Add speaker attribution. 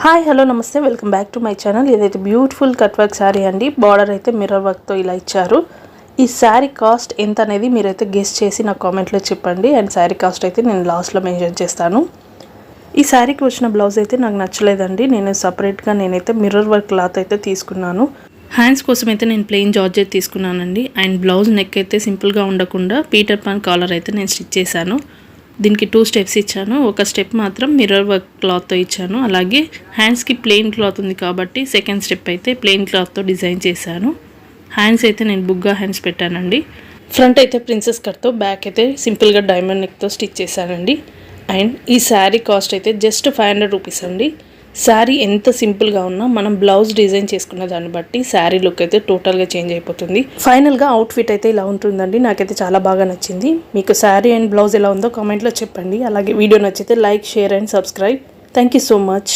Speaker 1: Hi hello నమస్తే welcome back to my channel. ఇదైతే beautiful cut work sari అండి. Border అయితే మిర్రర్ వర్క్తో ఇలా ఇచ్చారు. ఈ శారీ కాస్ట్ ఎంత అనేది మీరైతే గెస్ చేసి నాకు కామెంట్లో చెప్పండి. అండ్ శారీ కాస్ట్ అయితే నేను లాస్ట్లో మెన్షన్ చేస్తాను. ఈ శారీకి వచ్చిన బ్లౌజ్ అయితే నాకు నచ్చలేదండి. నేను సపరేట్గా నేనైతే మిర్రర్ వర్క్ క్లాత్ అయితే తీసుకున్నాను. హ్యాండ్స్ కోసం అయితే నేను ప్లెయిన్ జార్జెట్ తీసుకున్నానండి. అండ్ బ్లౌజ్ నెక్ అయితే సింపుల్గా ఉండకుండా పీటర్ పాన్ కాలర్ అయితే నేను స్టిచ్ చేశాను. దీనికి 2 స్టెప్స్ ఇచ్చాను. ఒక స్టెప్ మాత్రం మిర్రర్ వర్క్ క్లాత్తో ఇచ్చాను. అలాగే హ్యాండ్స్కి ప్లెయిన్ క్లాత్ ఉంది కాబట్టి సెకండ్ స్టెప్ అయితే ప్లెయిన్ క్లాత్తో డిజైన్ చేశాను. హ్యాండ్స్ అయితే నేను బుగ్గా హ్యాండ్స్ పెట్టానండి. ఫ్రంట్ అయితే ప్రిన్సెస్ కట్తో, బ్యాక్ అయితే సింపుల్గా డైమండ్ నెక్తో స్టిచ్ చేశానండి. అండ్ ఈ శారీ కాస్ట్ అయితే జస్ట్ 500 రూపీస్ అండి. శారీ ఎంత సింపుల్గా ఉన్నా మనం బ్లౌజ్ డిజైన్ చేసుకున్న దాన్ని బట్టి శారీ లుక్ అయితే టోటల్గా చేంజ్ అయిపోతుంది. ఫైనల్గా అవుట్ఫిట్ అయితే ఇలా ఉంటుందండి. నాకైతే చాలా బాగా నచ్చింది. మీకు శారీ అండ్ బ్లౌజ్ ఎలా ఉందో కామెంట్లో చెప్పండి. అలాగే వీడియో నచ్చితే like, share and subscribe. Thank you so much.